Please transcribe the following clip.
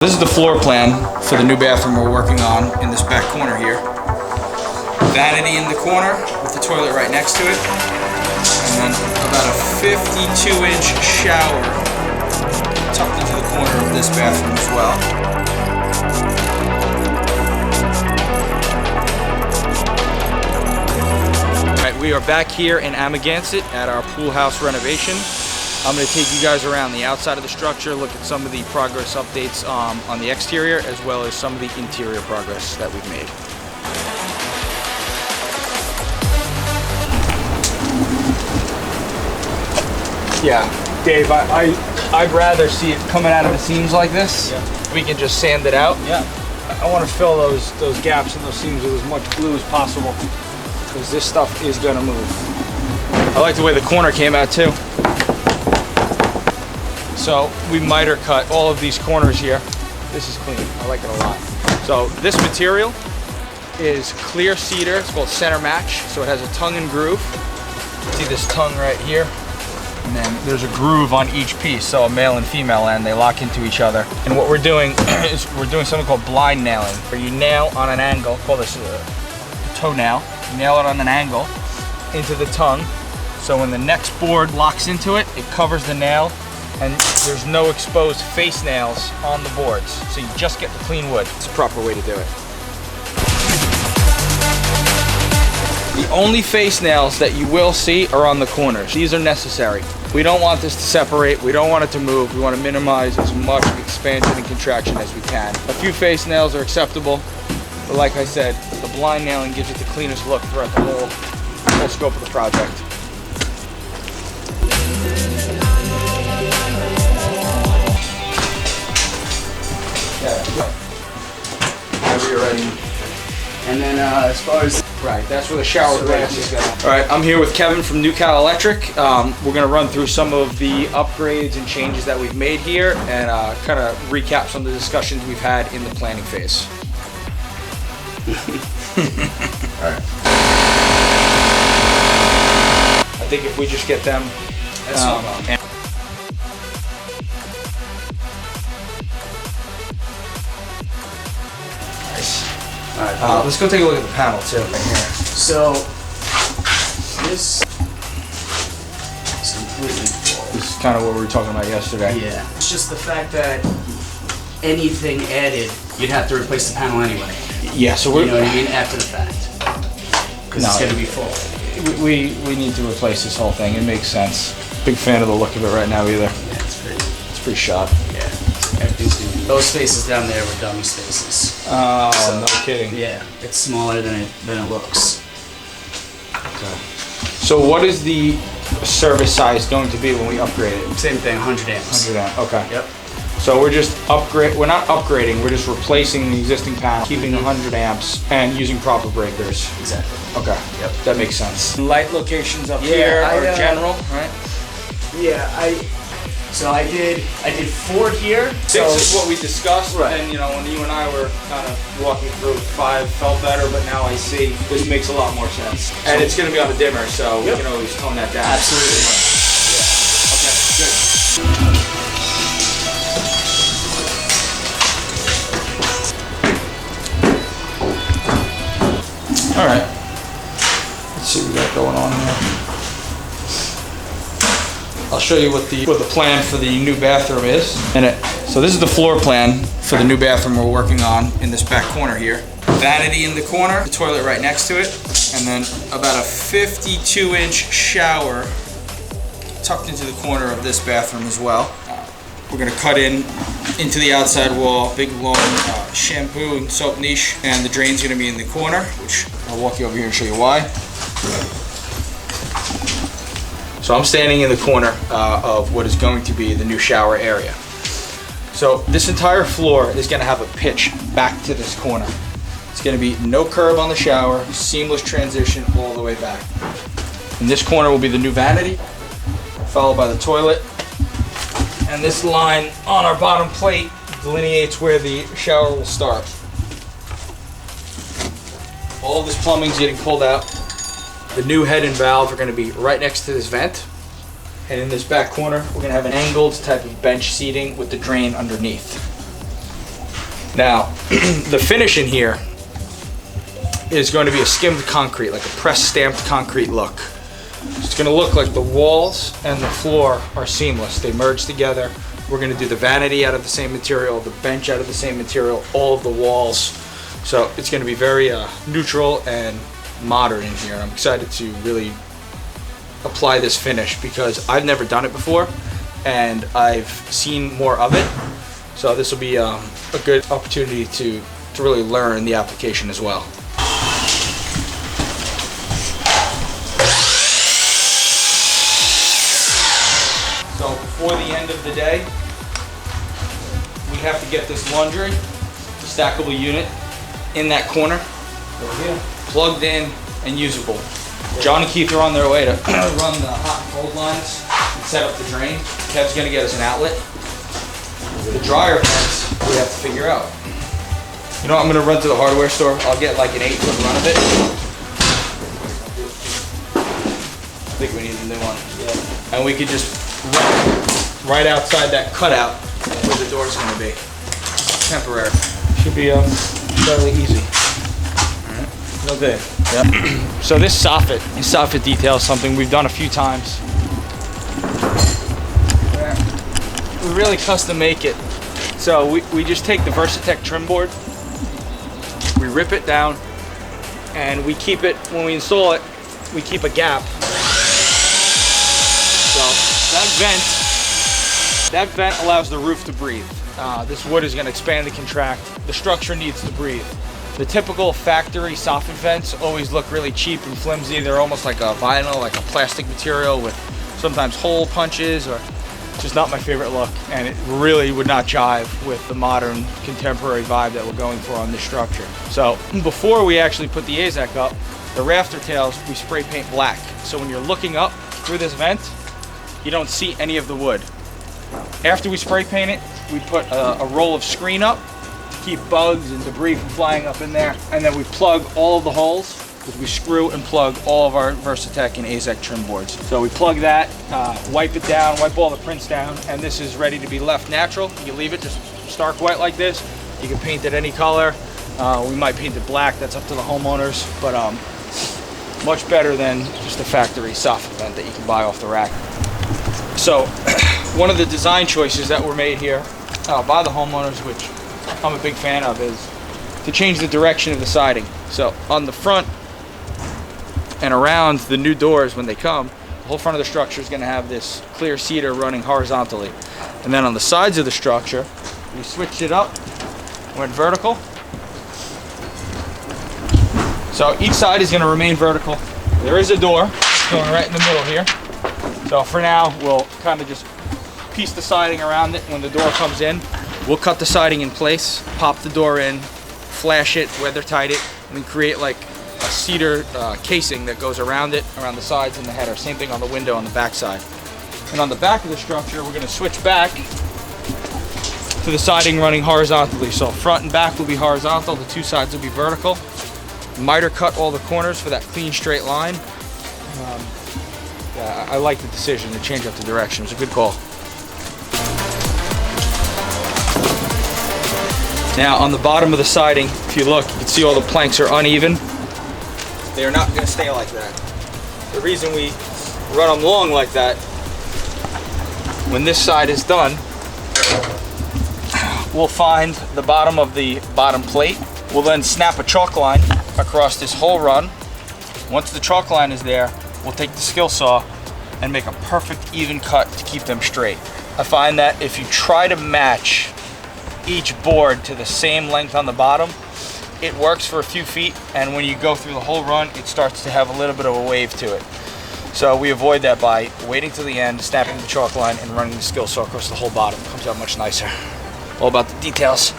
This is the floor plan for the new bathroom we're working on in this back corner here. Vanity in the corner with the toilet right next to it. And then about a 52-inch shower tucked into the corner of this bathroom as well. Alright, we are back here in Amagansett at our pool house renovation. I'm going to take you guys around the outside of the structure, look at some of the progress updates on the exterior, as well as some of the interior progress that we've made. Yeah, Dave, I'd rather see it coming out of the seams like this. Yeah. We can just sand it out. Yeah. I want to fill those gaps in those seams with as much glue as possible, because this stuff is going to move. I like the way the corner came out too. So we miter cut all of these corners here. This is clean, I like it a lot. So this material is clear cedar, it's called center match. So it has a tongue and groove. See this tongue right here? And then there's a groove on each piece, so a male and female end, they lock into each other. And what we're doing is we're doing something called blind nailing, where you nail on an angle, call this a toe nail. You nail it on an angle into the tongue. So when the next board locks into it, it covers the nail, and there's no exposed face nails on the boards. So you just get the clean wood. It's the proper way to do it. The only face nails that you will see are on the corners. These are necessary. We don't want this to separate. We don't want it to move. We want to minimize as much expansion and contraction as we can. A few face nails are acceptable, but like I said, the blind nailing gives it the cleanest look throughout the whole scope of the project. Whenever you're ready. And then as far as... Right, that's where the shower glasses go. Alright, I'm here with Kevin from NewCal Electric. We're going to run through some of the upgrades and changes that we've made here and kind of recap some of the discussions we've had in the planning phase. Alright. I think if we just get them... Alright, let's go take a look at the panel too, right here. So, this is completely full. This is kind of what we were talking about yesterday. Yeah. It's just the fact that anything added, you'd have to replace the panel anyway. Yeah, so we're... You know what I mean? After the fact. Because it's going to be full. We need to replace this whole thing. It makes sense. Big fan of the look of it right now either. Yeah, it's pretty shot. Yeah. Everything's going to be... Those spaces down there were dummy spaces. Oh, so, no kidding. Yeah, it's smaller than it looks. Okay. So what is the service size going to be when we upgrade it? Same thing, 100 amps. 100 amps, okay. Yep. So we're not upgrading, we're just replacing the existing panel, keeping 100 amps and using proper breakers. Exactly. Okay. Yep. That makes sense. Light locations up here are general, right? Yeah, So I did 4 here. This is what we discussed, right. And when you and I were kind of walking through, 5 felt better, but now I see this makes a lot more sense. And it's going to be on a dimmer, so we can always tone that down. Absolutely. Yeah. Okay, good. All right. Let's see what we got going on here. I'll show you what the plan for the new bathroom is. So this is the floor plan for the new bathroom we're working on in this back corner here. Vanity in the corner, the toilet right next to it, and then about a 52-inch shower tucked into the corner of this bathroom as well. We're gonna cut into the outside wall, big long shampoo and soap niche, and the drain's gonna be in the corner, which I'll walk you over here and show you why. So I'm standing in the corner of what is going to be the new shower area. So this entire floor is going to have a pitch back to this corner. It's going to be no curb on the shower, seamless transition all the way back. And this corner will be the new vanity, followed by the toilet. And this line on our bottom plate delineates where the shower will start. All of this plumbing is getting pulled out. The new head and valve are going to be right next to this vent. And in this back corner, we're going to have an angled type of bench seating with the drain underneath. Now, the finish in here is going to be a skimmed concrete, like a press stamped concrete look. It's going to look like the walls and the floor are seamless. They merge together. We're going to do the vanity out of the same material, the bench out of the same material, all of the walls. So it's going to be very neutral and modern in here. I'm excited to really apply this finish because I've never done it before and I've seen more of it. So this will be a good opportunity to really learn the application as well. So before the end of the day, we have to get this laundry, stackable unit, in that corner, plugged in and usable. John and Keith are on their way to run the hot and cold lines and set up the drain. Kev's gonna get us an outlet. The dryer vents we have to figure out. You know what, I'm gonna run to the hardware store. I'll get like an 8-foot run of it. I think we need a new one. Yeah. And we could just run right outside that cutout where the door's gonna be. Temporary. Should be fairly easy. All right. Okay. Yep. So this soffit detail is something we've done a few times. We really custom make it. So we just take the Versatech trim board, we rip it down, and we keep it, when we install it, we keep a gap. So that vent allows the roof to breathe. This wood is going to expand and contract. The structure needs to breathe. The typical factory soffit vents always look really cheap and flimsy. They're almost like a vinyl, like a plastic material with sometimes hole punches, or just not my favorite look, and it really would not jive with the modern contemporary vibe that we're going for on this structure. So before we actually put the AZEK up, the rafter tails we spray paint black. So when you're looking up through this vent, you don't see any of the wood. After we spray paint it, we put a roll of screen up to keep bugs and debris from flying up in there, and then we plug all of the holes. We screw and plug all of our Versatech and AZEK trim boards. So we plug that, wipe it down, wipe all the prints down, and this is ready to be left natural. You can leave it just stark white like this. You can paint it any color. We might paint it black, that's up to the homeowners, but much better than just a factory soffit vent that you can buy off the rack. So one of the design choices that were made here by the homeowners, which I'm a big fan of, is to change the direction of the siding. So on the front and around the new doors when they come, the whole front of the structure is going to have this clear cedar running horizontally. And then on the sides of the structure, we switched it up, went vertical. So each side is going to remain vertical. There is a door going right in the middle here. So for now, we'll kind of just piece the siding around it. When the door comes in, we'll cut the siding in place, pop the door in, flash it, weather tight it, and then create like a cedar casing that goes around it, around the sides and the header. Same thing on the window on the back side. And on the back of the structure, we're going to switch back to the siding running horizontally. So front and back will be horizontal, the two sides will be vertical. Miter cut all the corners for that clean straight line. Yeah, I like the decision to change up the direction. It was a good call. Now on the bottom of the siding, if you look, you can see all the planks are uneven. They are not going to stay like that. The reason we run them long like that, when this side is done, we'll find the bottom of the bottom plate. We'll then snap a chalk line across this whole run. Once the chalk line is there, we'll take the skill saw and make a perfect even cut to keep them straight. I find that if you try to match each board to the same length on the bottom, it works for a few feet, and when you go through the whole run, it starts to have a little bit of a wave to it. So we avoid that by waiting till the end, snapping the chalk line, and running the skill saw across the whole bottom. It comes out much nicer. All about the details.